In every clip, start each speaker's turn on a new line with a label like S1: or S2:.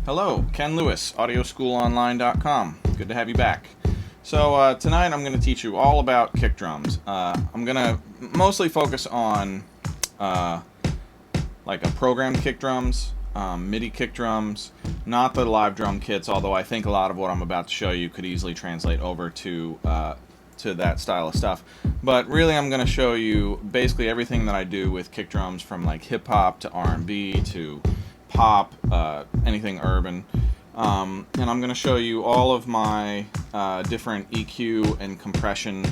S1: Hello, Ken Lewis, AudioschoolOnline.com. Good to have you back. So tonight I'm going to teach you all about kick drums. I'm going to mostly focus on like a programmed kick drums, MIDI kick drums, not the live drum kits, although I think a lot of what I'm about to show you could easily translate over to that style of stuff. But really I'm going to show you basically everything that I do with kick drums, from like hip hop to R&B to pop, anything urban, and I'm going to show you all of my different EQ and compression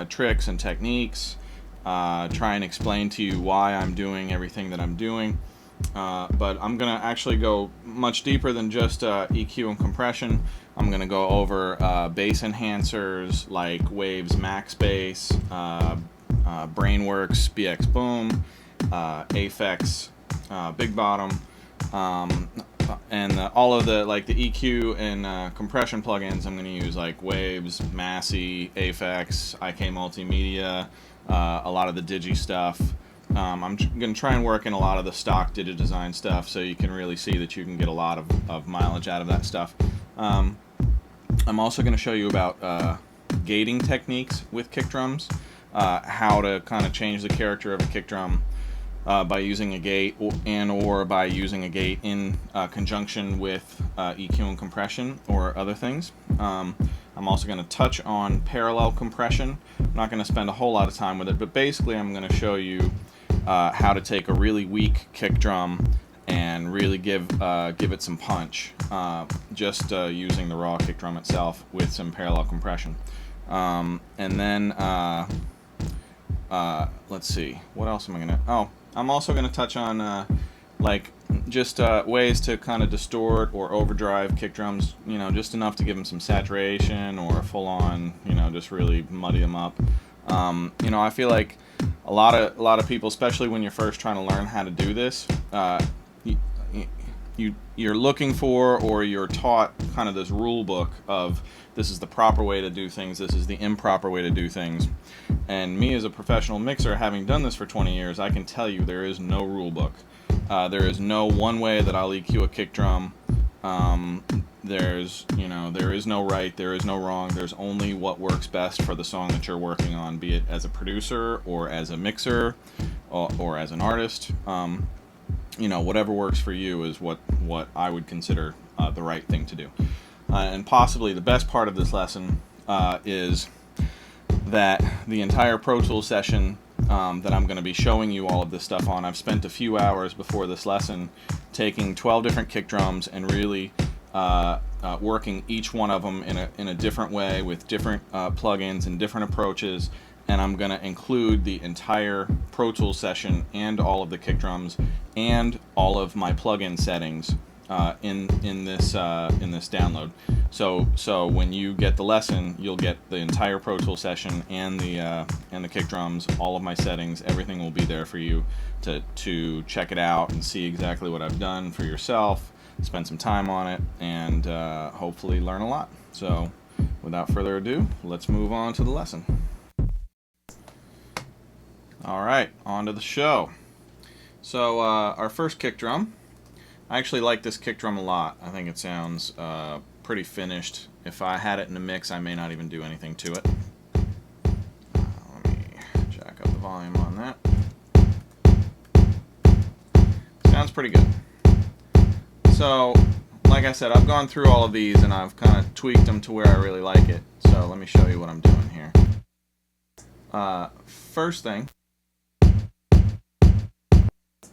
S1: tricks and techniques, try and explain to you why I'm doing everything that I'm doing, but I'm going to actually go much deeper than just EQ and compression. I'm going to go over bass enhancers like Waves Max Bass, Brainworks BX Boom, Aphex Big Bottom, and all of the EQ and compression plugins I'm going to use, like Waves, Massey, Aphex, IK Multimedia, a lot of the Digi stuff. I'm going to try and work in a lot of the stock DigiDesign stuff, so you can really see that you can get a lot of mileage out of that stuff. I'm also going to show you about gating techniques with kick drums, how to kind of change the character of a kick drum by using a gate or by using a gate in conjunction with EQ and compression or other things. I'm also going to touch on parallel compression. I'm not going to spend a whole lot of time with it, but basically I'm going to show you how to take a really weak kick drum and really give it some punch, just using the raw kick drum itself with some parallel compression. And then let's see, what else am I going to... I'm also going to touch on just ways to kind of distort or overdrive kick drums, just enough to give them some saturation, or full-on, just really muddy them up. I feel like a lot of people, especially when you're first trying to learn how to do this, you're looking for, or you're taught kind of this rule book of, this is the proper way to do things, this is the improper way to do things. And me as a professional mixer, having done this for 20 years, I can tell you there is no rule book. There is no one way that I'll EQ a kick drum. There is no right, there is no wrong. There's only what works best for the song that you're working on, be it as a producer or as a mixer or as an artist. Whatever works for you is what I would consider the right thing to do. And possibly the best part of this lesson is that the entire Pro Tools session that I'm going to be showing you all of this stuff on, I've spent a few hours before this lesson taking 12 different kick drums and really working each one of them in a different way with different plugins and different approaches. And I'm going to include the entire Pro Tools session and all of the kick drums and all of my plugin settings in this download. So when you get the lesson, you'll get the entire Pro Tools session and the kick drums, all of my settings. Everything will be there for you to check it out and see exactly what I've done for yourself. Spend some time on it, and hopefully learn a lot. So without further ado, let's move on to the lesson. Alright, on to the show. So our first kick drum, I actually like this kick drum a lot. I think it sounds pretty finished. If I had it in a mix, I may not even do anything to it. Let me jack up the volume on that. Sounds pretty good. So, like I said, I've gone through all of these and I've kind of tweaked them to where I really like it. So let me show you what I'm doing here. First thing,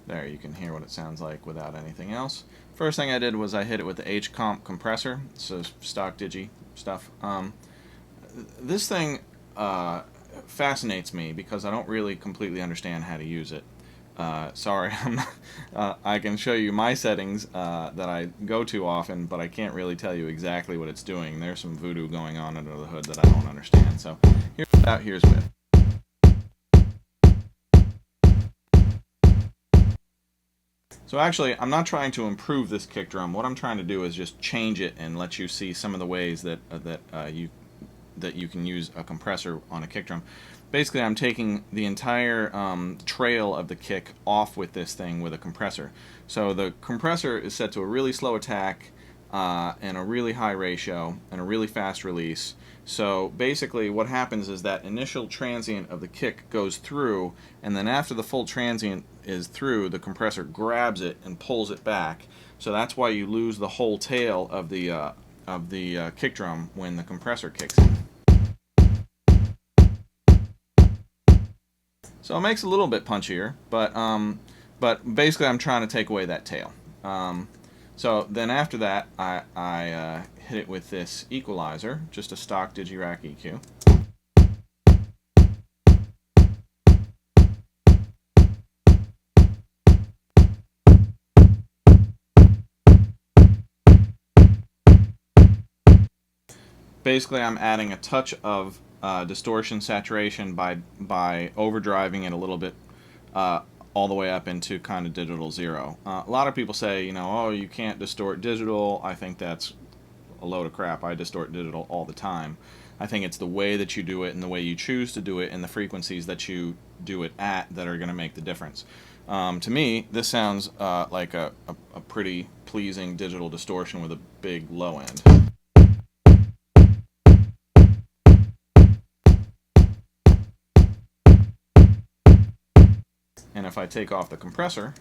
S1: there, you can hear what it sounds like without anything else. First thing I did was I hit it with the H-Comp compressor. So stock Digi stuff. This thing fascinates me because I don't really completely understand how to use it. Sorry, I can show you my settings that I go to often, but I can't really tell you exactly what it's doing. There's some voodoo going on under the hood that I don't understand. So here's with. So actually, I'm not trying to improve this kick drum. What I'm trying to do is just change it and let you see some of the ways that you can use a compressor on a kick drum. basically I'm taking the entire trail of the kick off with this thing with a compressor. So the compressor is set to a really slow attack and a really high ratio and a really fast release. So basically what happens is that initial transient of the kick goes through, and then after the full transient is through, the compressor grabs it and pulls it back. So that's why you lose the whole tail of the kick drum when the compressor kicks in. So it makes it a little bit punchier, but basically I'm trying to take away that tail. So then after that, I hit it with this equalizer, just a stock Digirac EQ. Basically, I'm adding a touch of distortion saturation by overdriving it a little bit all the way up into kind of digital zero. A lot of people say, you know, oh, you can't distort digital. I think that's a load of crap. I distort digital all the time. I think it's the way that you do it and the way you choose to do it and the frequencies that you do it at that are going to make the difference. To me, this sounds like a pretty pleasing digital distortion with a big low end. And if I take off the compressor,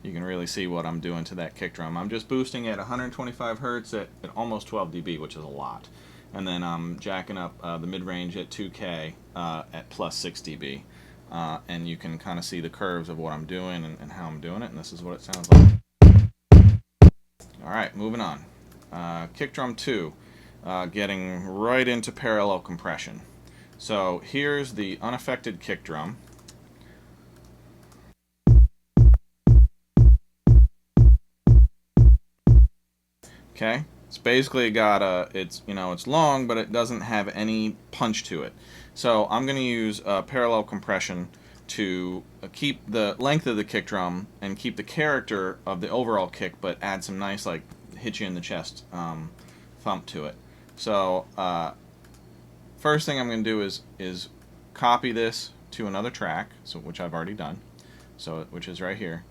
S1: you can really see what I'm doing to that kick drum. I'm just boosting at 125 hertz at almost 12 dB, which is a lot. And then I'm jacking up the mid-range at 2K at plus 6 dB. And you can kind of see the curves of what I'm doing and how I'm doing it, and this is what it sounds like. Alright, moving on. Kick drum 2. Getting right into parallel compression. So here's the unaffected kick drum. Okay, it's basically got it's long, but it doesn't have any punch to it. So I'm going to use parallel compression to keep the length of the kick drum and keep the character of the overall kick, but add some nice, like, hit you in the chest thump to it. So first thing I'm going to do is copy this to another track, which I've already done, which is right here.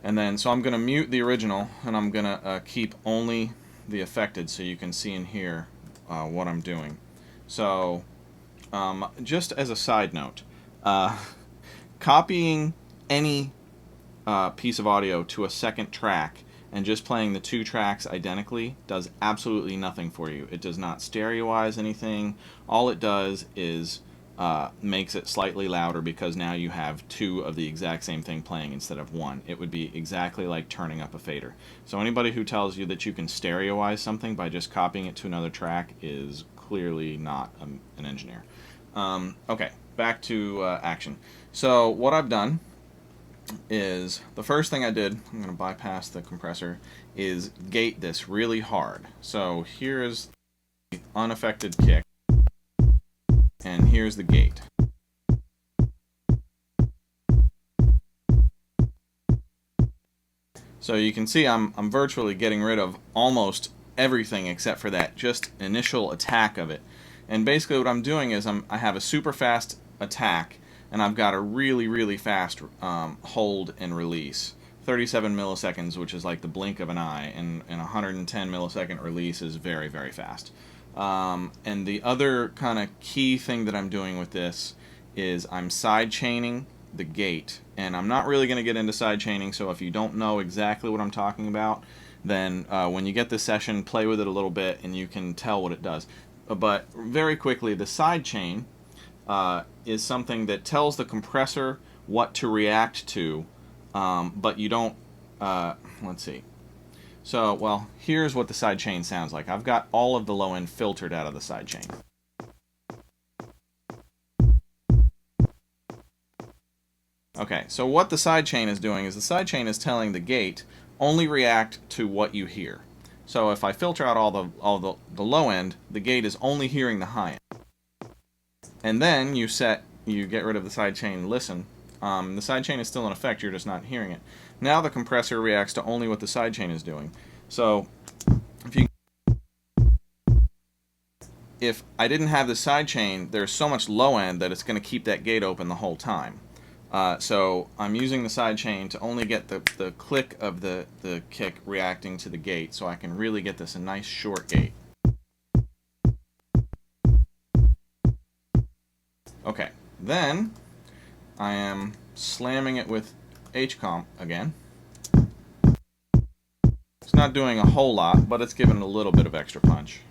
S1: And then so I'm going to mute the original, and I'm going to keep only the affected, so you can see and hear what I'm doing. So just as a side note, copying any piece of audio to a second track and just playing the two tracks identically does absolutely nothing for you. It does not stereoize anything. All it does is makes it slightly louder, because now you have two of the exact same thing playing instead of one. It would be exactly like turning up a fader. So anybody who tells you that you can stereoize something by just copying it to another track is clearly not an engineer. Okay, back to action. So what I've done is, the first thing I did, I'm going to bypass the compressor, is gate this really hard. So here's the unaffected kick, and here's the gate. So you can see I'm virtually getting rid of almost everything except for that just initial attack of it. And basically what I'm doing is I have a super fast attack, and I've got a really, really fast hold and release. 37 milliseconds, which is like the blink of an eye, and 110 millisecond release is very, very fast. And the other kind of key thing that I'm doing with this is I'm side chaining the gate. And I'm not really going to get into side chaining, so if you don't know exactly what I'm talking about, then when you get this session, play with it a little bit and you can tell what it does. But very quickly, the side chain is something that tells the compressor what to react to, but you don't, let's see. So, well, here's what the side chain sounds like. I've got all of the low end filtered out of the side chain. Okay, so what the side chain is doing is the side chain is telling the gate only react to what you hear. So if I filter out all the low end, the gate is only hearing the high end. And then you get rid of the side chain listen. The side chain is still in effect, you're just not hearing it. Now the compressor reacts to only what the side chain is doing. So if I didn't have the side chain, there's so much low end that it's going to keep that gate open the whole time. So I'm using the side chain to only get the click of the kick reacting to the gate, so I can really get this a nice short gate. Okay, then I am slamming it with H-comp again. It's not doing a whole lot, but it's giving it a little bit of extra punch.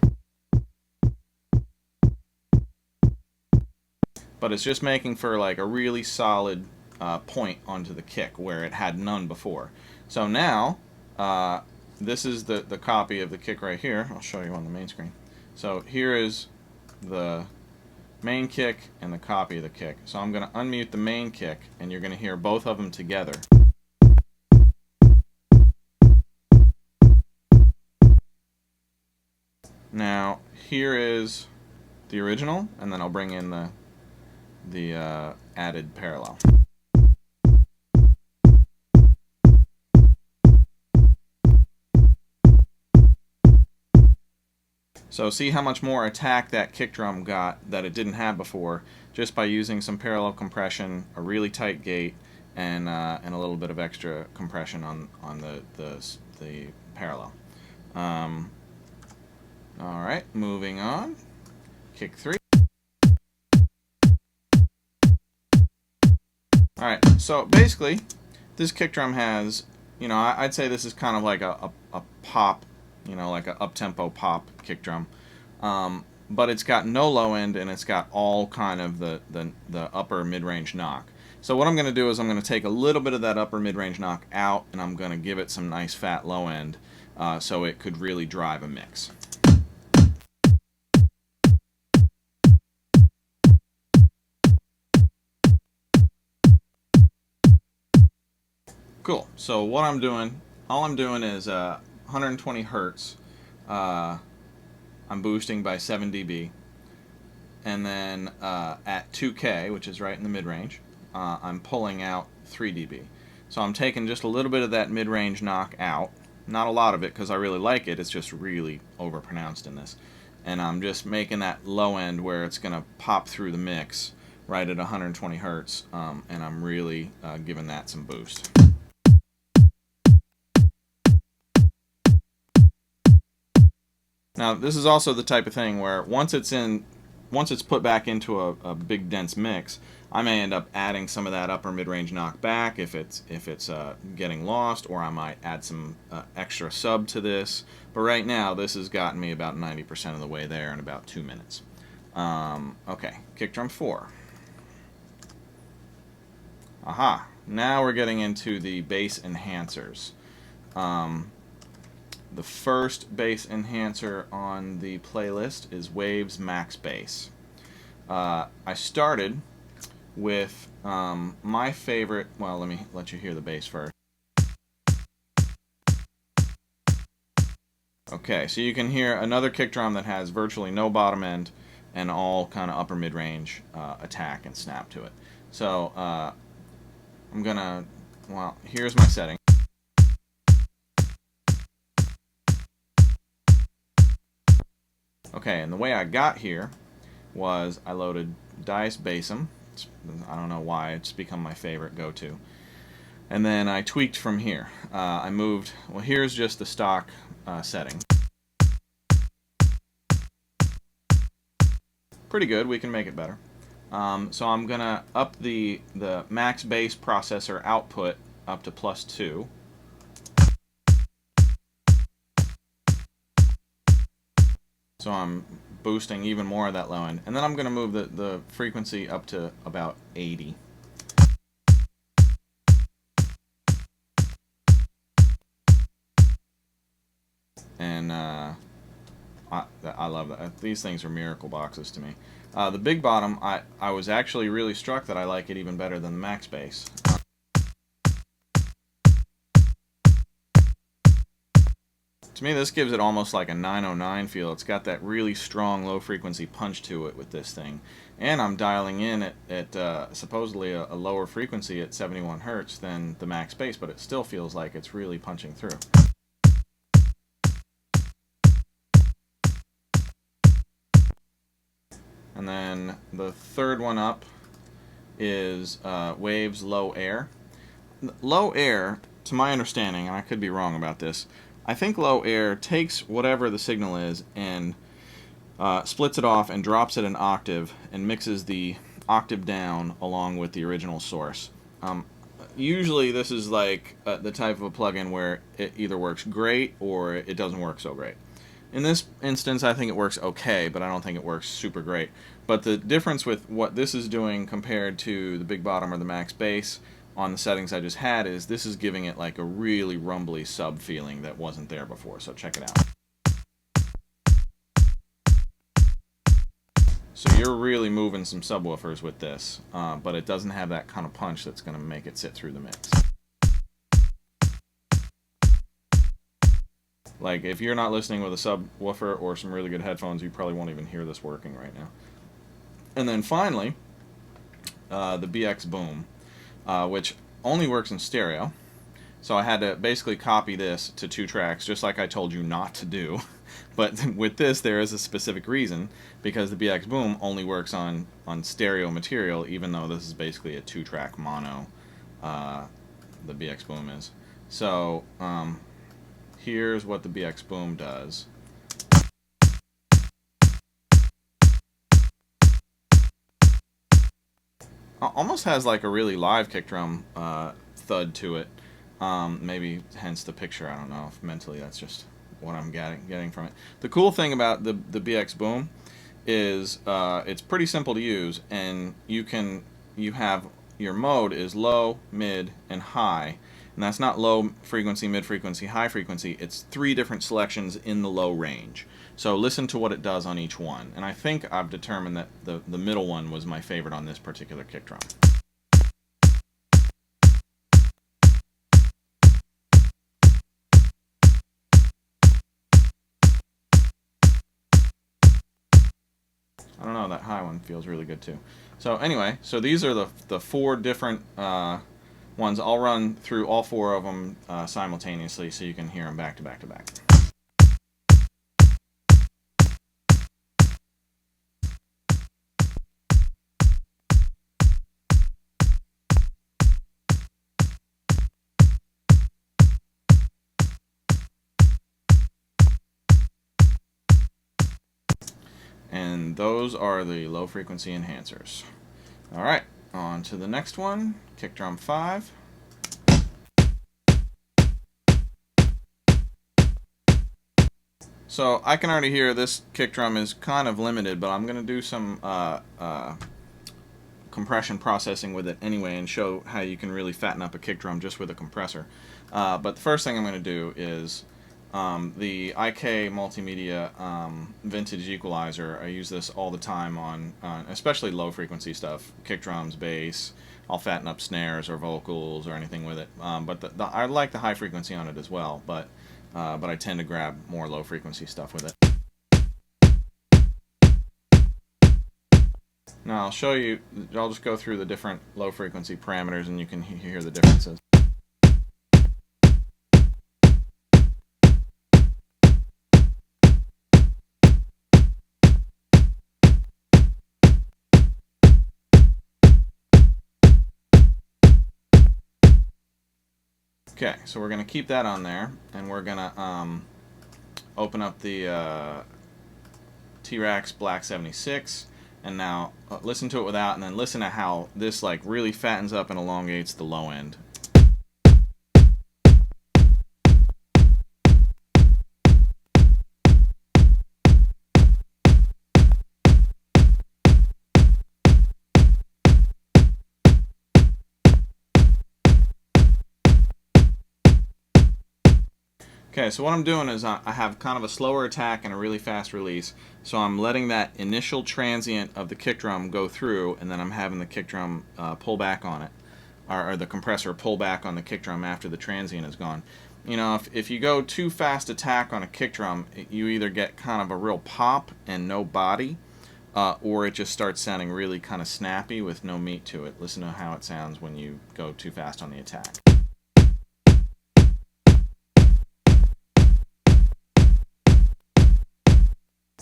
S1: But it's just making for like a really solid point onto the kick where it had none before. So now, this is the copy of the kick right here. I'll show you on the main screen. So here is the main kick and the copy of the kick. So I'm going to unmute the main kick, and you're going to hear both of them together. Now here is the original, and then I'll bring in the added parallel. So see how much more attack that kick drum got that it didn't have before, just by using some parallel compression, a really tight gate, and a little bit of extra compression on the parallel. All right, moving on. Kick 3. All right, so basically, this kick drum has, I'd say this is kind of like a pop, like a up-tempo pop kick drum, but it's got no low end, and it's got all kind of the upper mid-range knock. So what I'm going to do is I'm going to take a little bit of that upper mid-range knock out, and I'm going to give it some nice fat low end, so it could really drive a mix. Cool. So what I'm doing, all I'm doing is 120 hertz. I'm boosting by 7 dB, and then at 2K, which is right in the mid-range, I'm pulling out 3 dB. So I'm taking just a little bit of that mid-range knock out, not a lot of it because I really like it, it's just really overpronounced in this, and I'm just making that low end where it's going to pop through the mix right at 120 hertz, and I'm really giving that some boost. Now this is also the type of thing where once it's put back into a big dense mix, I may end up adding some of that upper mid-range knock back if it's getting lost, or I might add some extra sub to this. But right now this has gotten me about 90% of the way there in about 2 minutes. Okay, kick drum 4. Aha! Now we're getting into the bass enhancers. The first bass enhancer on the playlist is Waves Max Bass. I started with my favorite, well, let me let you hear the bass first. Okay, so you can hear another kick drum that has virtually no bottom end and all kind of upper mid-range attack and snap to it. So I'm gonna, well, here's my setting. Okay, and the way I got here was I loaded Dice Bassum. I don't know why, it's become my favorite go-to. And then I tweaked from here. I moved, well, here's just the stock setting. Pretty good, we can make it better. So I'm going to up the max bass processor output up to +2. So I'm boosting even more of that low end. And then I'm going to move the frequency up to about 80. And I love that. These things are miracle boxes to me. The big bottom, I was actually really struck that I like it even better than the max bass. To me, this gives it almost like a 909 feel. It's got that really strong low frequency punch to it with this thing. And I'm dialing in at supposedly a lower frequency at 71 hertz than the max bass, but it still feels like it's really punching through. And then the third one up is Waves Low Air. Low air, to my understanding, and I could be wrong about this, I think low air takes whatever the signal is and splits it off and drops it an octave and mixes the octave down along with the original source. Usually this is like the type of a plugin where it either works great or it doesn't work so great. In this instance, I think it works okay, but I don't think it works super great. But the difference with what this is doing compared to the big bottom or the max bass on the settings I just had is this is giving it like a really rumbly sub feeling that wasn't there before. So check it out. So you're really moving some subwoofers with this, but it doesn't have that kind of punch that's going to make it sit through the mix. Like, if you're not listening with a subwoofer or some really good headphones, you probably won't even hear this working right now. And then finally, the BX Boom, which only works in stereo. So I had to basically copy this to 2 tracks, just like I told you not to do. But with this, there is a specific reason, because the BX Boom only works on stereo material, even though this is basically a 2-track mono, the BX Boom is. So, here's what the BX Boom does. Almost has like a really live kick drum thud to it. Maybe hence the picture. I don't know if mentally that's just what I'm getting from it. The cool thing about the BX Boom is it's pretty simple to use, and you have your mode is low, mid, and high. And that's not low frequency, mid frequency, high frequency. It's 3 different selections in the low range. So listen to what it does on each one. And I think I've determined that the middle one was my favorite on this particular kick drum. I don't know, that high one feels really good too. So anyway, so these are the 4 different ones. I'll run through all 4 of them simultaneously so you can hear them back to back to back. And those are the low frequency enhancers. Alright, on to the next one, kick drum 5. So I can already hear this kick drum is kind of limited, but I'm going to do some compression processing with it anyway and show how you can really fatten up a kick drum just with a compressor. But the first thing I'm going to do is the IK Multimedia vintage equalizer. I use this all the time on especially low frequency stuff, kick drums, bass. I'll fatten up snares or vocals or anything with it. But I like the high frequency on it as well, but I tend to grab more low frequency stuff with it. Now I'll show you, I'll just go through the different low frequency parameters and you can hear the differences. Okay, so we're going to keep that on there, and we're going to open up the T-Rax Black 76, and now listen to it without, and then listen to how this like really fattens up and elongates the low end. Okay, so what I'm doing is I have kind of a slower attack and a really fast release. So I'm letting that initial transient of the kick drum go through, and then I'm having the kick drum pull back on it, or the compressor pull back on the kick drum after the transient is gone. You know, if you go too fast attack on a kick drum, you either get kind of a real pop and no body, or it just starts sounding really kind of snappy with no meat to it. Listen to how it sounds when you go too fast on the attack.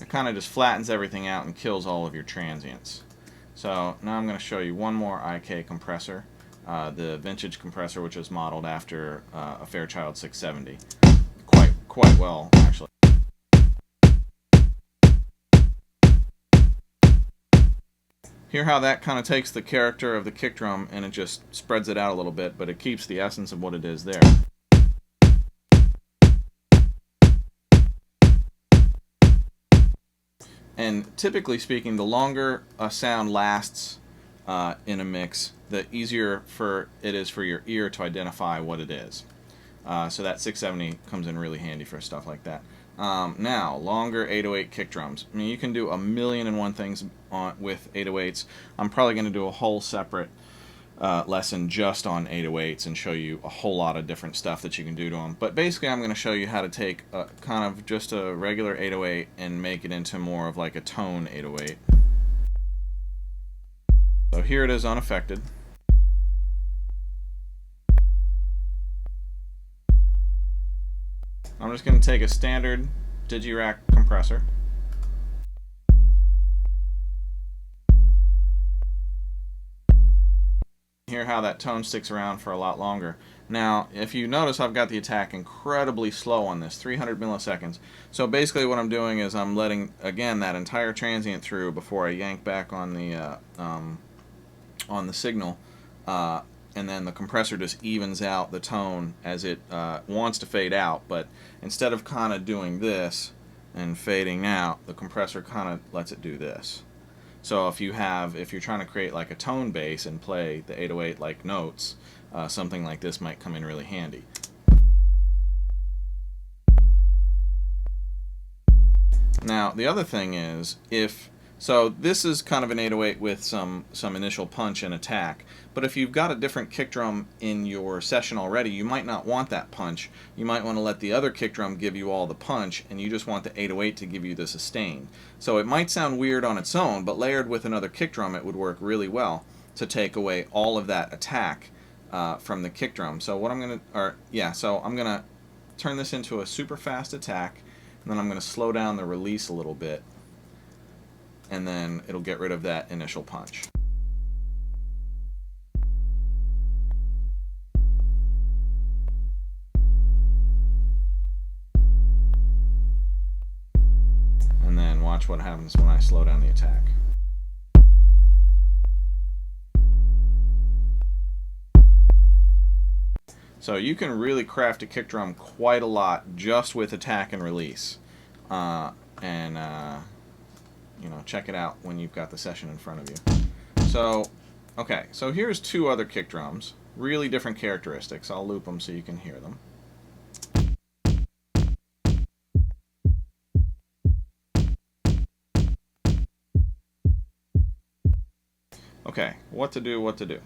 S1: It kind of just flattens everything out and kills all of your transients. So now I'm going to show you one more IK compressor, the vintage compressor, which is modeled after a Fairchild 670. Quite well, actually. Hear how that kind of takes the character of the kick drum and it just spreads it out a little bit, but it keeps the essence of what it is there. And typically speaking, the longer a sound lasts in a mix, the easier it is for your ear to identify what it is. So that 670 comes in really handy for stuff like that. Now, longer 808 kick drums. I mean, you can do 1,000,001 things with 808s. I'm probably going to do a whole separate lesson just on 808s and show you a whole lot of different stuff that you can do to them. But basically, I'm going to show you how to take kind of just a regular 808 and make it into more of like a tone 808. So here it is unaffected. I'm just going to take a standard Digirac compressor. Hear how that tone sticks around for a lot longer. Now, if you notice, I've got the attack incredibly slow on this, 300 milliseconds. So basically what I'm doing is I'm letting, again, that entire transient through before I yank back on the signal. And then the compressor just evens out the tone as it wants to fade out, but instead of kind of doing this and fading out, the compressor kind of lets it do this. So if you're trying to create like a tone base and play the 808 like notes, something like this might come in really handy. Now the other thing is, so this is kind of an 808 with some initial punch and attack, but if you've got a different kick drum in your session already, you might not want that punch. You might want to let the other kick drum give you all the punch, and you just want the 808 to give you the sustain. So it might sound weird on its own, but layered with another kick drum it would work really well to take away all of that attack from the kick drum. So what I'm going to turn this into a super fast attack, and then I'm going to slow down the release a little bit, and then it'll get rid of that initial punch. And then watch what happens when I slow down the attack. So you can really craft a kick drum quite a lot just with attack and release. Check it out when you've got the session in front of you. So, okay, so here's two other kick drums, really different characteristics. I'll loop them so you can hear them. Okay, what to do.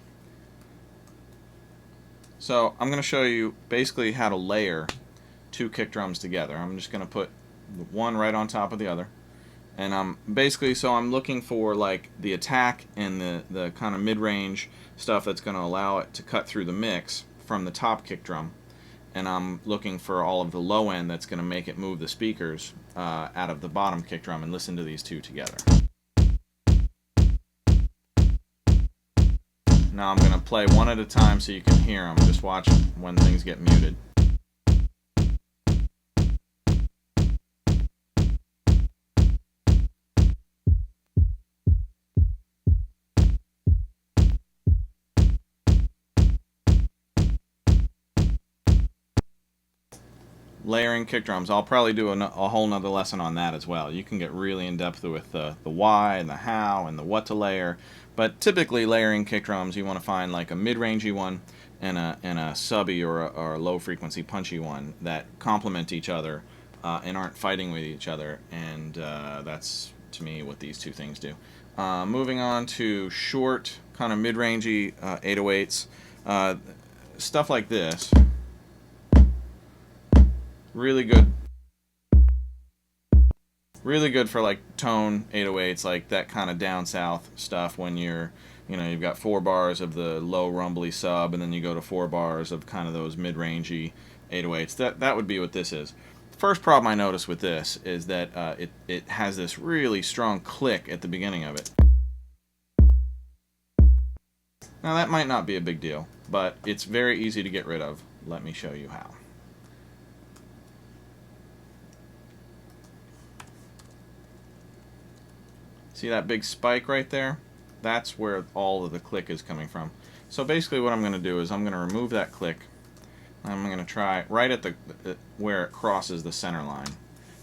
S1: So I'm going to show you basically how to layer two kick drums together. I'm just going to put one right on top of the other. And I'm looking for like the attack and the kind of mid-range stuff that's going to allow it to cut through the mix from the top kick drum. And I'm looking for all of the low end that's going to make it move the speakers out of the bottom kick drum, and listen to these two together. Now I'm going to play one at a time so you can hear them. Just watch when things get muted. Layering kick drums. I'll probably do a whole nother lesson on that as well. You can get really in depth with the why and the how and the what to layer. But typically layering kick drums, you want to find like a mid-rangey one and a subby or a low frequency punchy one that complement each other and aren't fighting with each other. And that's, to me, what these two things do. Moving on to short, kind of mid-rangey 808s. Stuff like this. Really good for like tone 808s, like that kind of down south stuff when you've got 4 bars of the low rumbly sub, and then you go to 4 bars of kind of those mid-rangey 808s. That would be what this is. first problem I noticed with this is that it has this really strong click at the beginning of it. Now that might not be a big deal, but it's very easy to get rid of. Let me show you how. See that big spike right there? That's where all of the click is coming from. So basically what I'm going to do is I'm going to remove that click. I'm going to try right at the where it crosses the center line.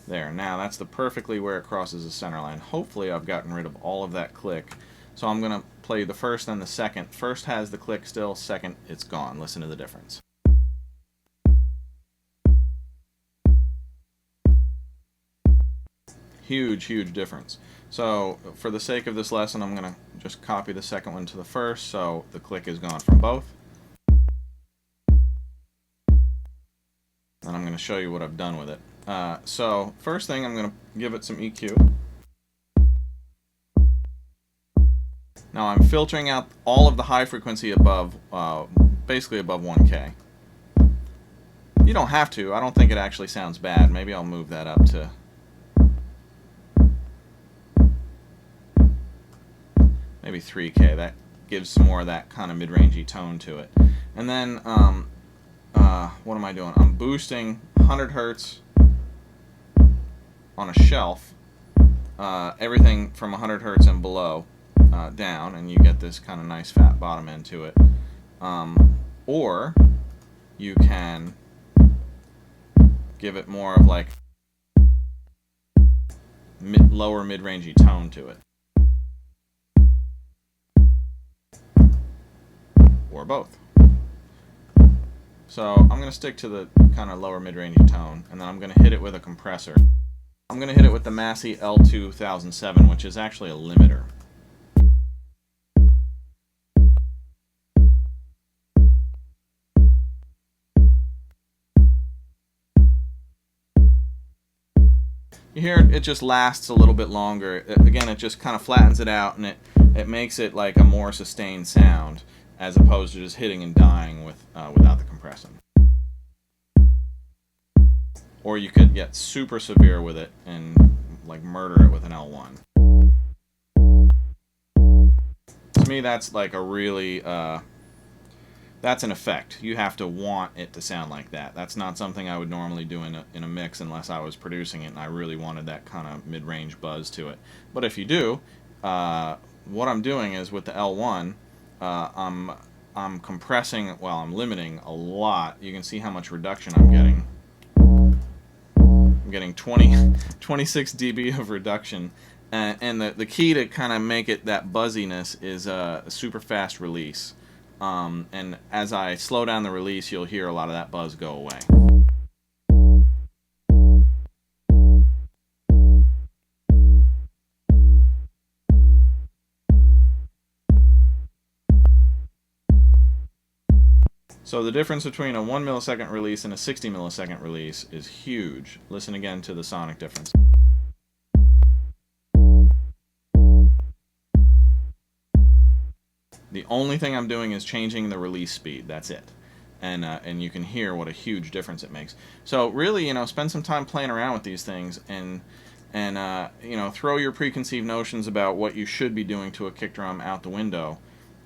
S1: There, now that's the perfectly where it crosses the center line. Hopefully I've gotten rid of all of that click. So I'm going to play the first and the second. First has the click still, second it's gone. Listen to the difference. Huge, huge difference. So for the sake of this lesson, I'm going to just copy the second one to the first, so the click is gone from both. And I'm going to show you what I've done with it. So first thing, I'm going to give it some EQ. Now I'm filtering out all of the high frequency above, basically above 1K. You don't have to. I don't think it actually sounds bad. Maybe I'll move that up to maybe 3K. That gives some more of that kind of mid-rangey tone to it. And then, what am I doing? I'm boosting 100 hertz on a shelf, everything from 100 hertz and below down, and you get this kind of nice fat bottom end to it. Or you can give it more of like lower mid-rangey tone to it. Or both. So I'm going to stick to the kind of lower mid-rangey tone, and then I'm going to hit it with a compressor. I'm going to hit it with the Massey L2007, which is actually a limiter. You hear it just lasts a little bit longer. Again, it just kind of flattens it out, and it makes it like a more sustained sound, as opposed to just hitting and dying with without the compressing. Or you could get super severe with it and like murder it with an L1. To me, that's like a really that's an effect. You have to want it to sound like that. That's not something I would normally do in a mix unless I was producing it and I really wanted that kind of mid-range buzz to it. But if you do, what I'm doing is with the L1, I'm compressing, well, I'm limiting a lot. You can see how much reduction I'm getting. I'm getting 26 dB of reduction. And the key to kind of make it that buzziness is a super fast release. And as I slow down the release, you'll hear a lot of that buzz go away. So the difference between a 1 millisecond release and a 60 millisecond release is huge. Listen again to the sonic difference. The only thing I'm doing is changing the release speed. That's it. And you can hear what a huge difference it makes. So really, you know, spend some time playing around with these things and you know, throw your preconceived notions about what you should be doing to a kick drum out the window.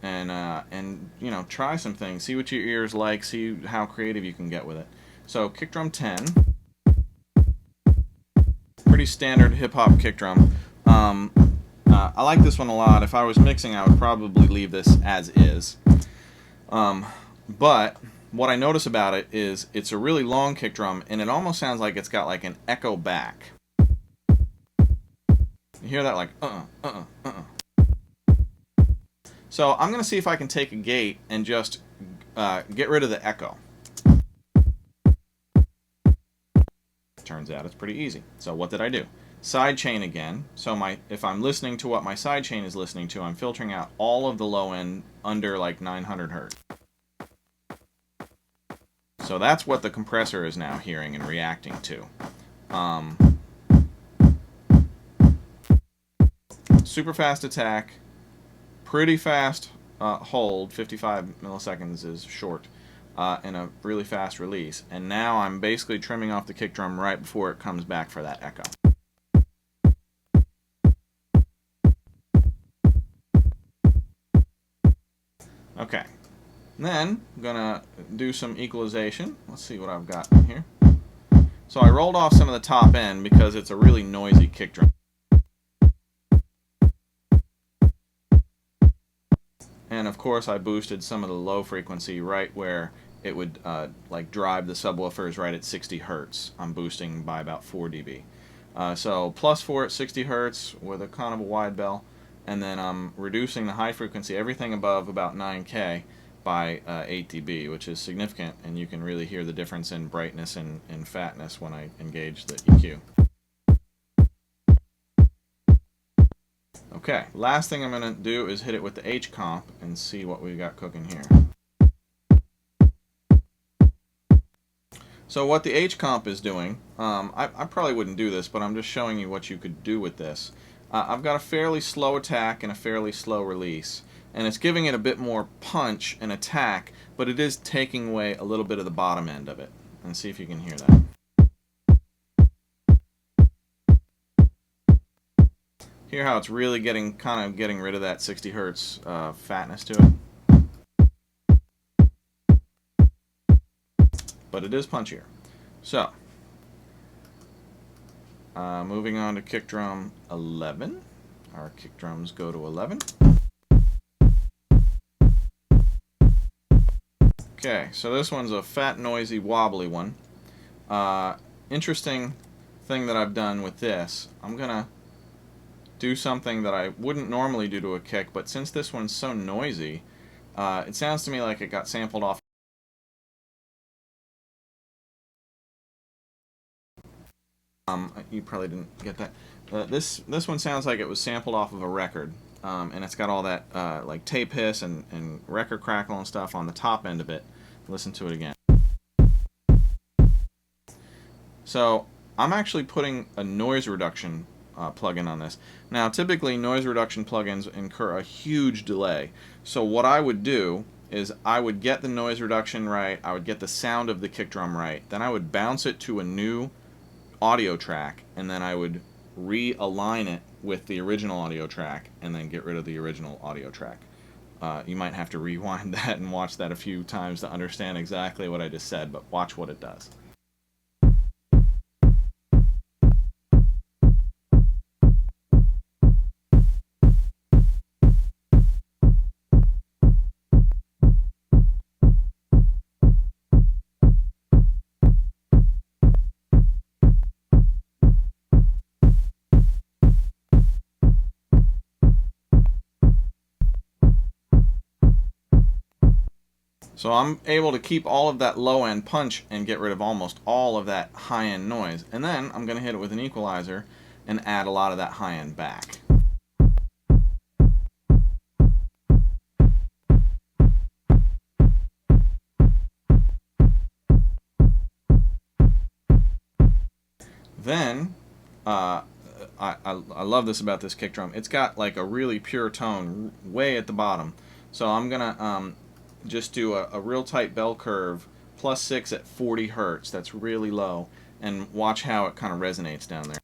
S1: And you know, try some things, see what your ears like, see how creative you can get with it. So kick drum 10, pretty standard hip hop kick drum. I like this one a lot. If I was mixing, I would probably leave this as is. But what I notice about it is it's a really long kick drum, and it almost sounds like it's got like an echo back. You hear that like So I'm going to see if I can take a gate and just get rid of the echo. Turns out it's pretty easy. So what did I do? Sidechain again. So if I'm listening to what my sidechain is listening to, I'm filtering out all of the low end under like 900 hertz. So that's what the compressor is now hearing and reacting to. Super fast attack. Pretty fast hold, 55 milliseconds is short. and a really fast release. And now I'm basically trimming off the kick drum right before it comes back for that echo. Okay, then I'm gonna do some equalization. Let's see what I've got here. So I rolled off some of the top end because it's a really noisy kick drum. And of course I boosted some of the low frequency right where it would like drive the subwoofers right at 60 Hertz. I'm boosting by about 4 dB. So +4 at 60 Hertz with a kind of a wide bell, and then I'm reducing the high frequency, everything above about 9K, by 8 dB, which is significant, and you can really hear the difference in brightness and fatness when I engage the EQ. Okay, last thing I'm going to do is hit it with the H comp and see what we've got cooking here. So what the H comp is doing, I probably wouldn't do this, but I'm just showing you what you could do with this. I've got a fairly slow attack and a fairly slow release, and it's giving it a bit more punch and attack, but it is taking away a little bit of the bottom end of it. And see if you can hear that. Hear how it's really kind of getting rid of that 60 Hertz fatness to it. But it is punchier. So, moving on to kick drum 11. Our kick drums go to 11. Okay, so this one's a fat, noisy, wobbly one. Interesting thing that I've done with this, I'm going to do something that I wouldn't normally do to a kick, but since this one's so noisy, it sounds to me like it got sampled off. You probably didn't get that. This one sounds like it was sampled off of a record, and it's got all that like tape hiss and record crackle and stuff on the top end of it. Listen to it again. So I'm actually putting a noise reduction plugin on this. Now typically noise reduction plugins incur a huge delay. So what I would do is I would get the noise reduction right, I would get the sound of the kick drum right, then I would bounce it to a new audio track, and then I would realign it with the original audio track and then get rid of the original audio track. You might have to rewind that and watch that a few times to understand exactly what I just said, but watch what it does. So I'm able to keep all of that low end punch and get rid of almost all of that high end noise. And then I'm going to hit it with an equalizer and add a lot of that high end back. Then, I love this about this kick drum. It's got like a really pure tone way at the bottom. So I'm going to just do a real tight bell curve, +6 at 40 Hertz. That's really low. And watch how it kind of resonates down there.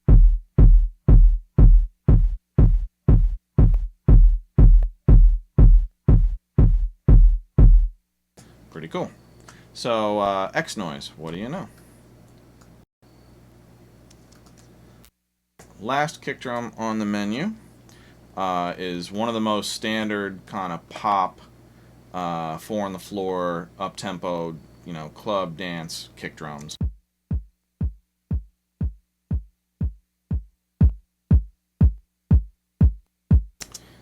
S1: Pretty cool. So, X noise, what do you know? Last kick drum on the menu is one of the most standard kind of pop, 4 on the floor, up tempo, you know, club dance kick drums.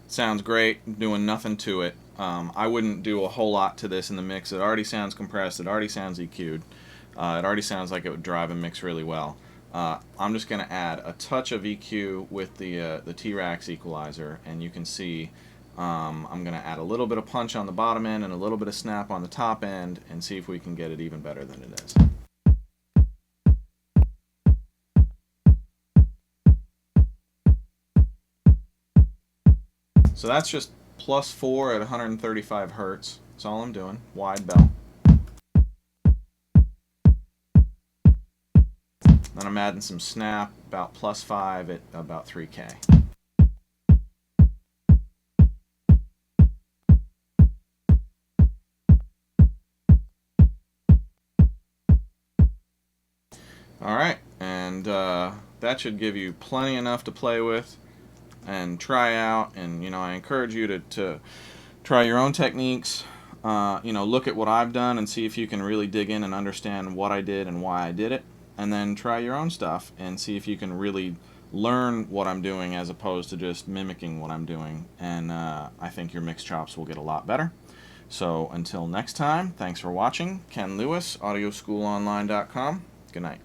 S1: Sounds great, doing nothing to it. I wouldn't do a whole lot to this in the mix. It already sounds compressed, it already sounds EQ'd, it already sounds like it would drive and mix really well. I'm just going to add a touch of EQ with the T-Rax equalizer, and you can see I'm going to add a little bit of punch on the bottom end and a little bit of snap on the top end and see if we can get it even better than it is. So that's just +4 at 135 Hertz. That's all I'm doing. Wide bell. Then I'm adding some snap, about +5 at about 3K. Alright, and that should give you plenty enough to play with and try out. And I encourage you to try your own techniques. Look at what I've done and see if you can really dig in and understand what I did and why I did it. And then try your own stuff and see if you can really learn what I'm doing as opposed to just mimicking what I'm doing. And I think your mix chops will get a lot better. So until next time, thanks for watching. Ken Lewis, audioschoolonline.com. Good night.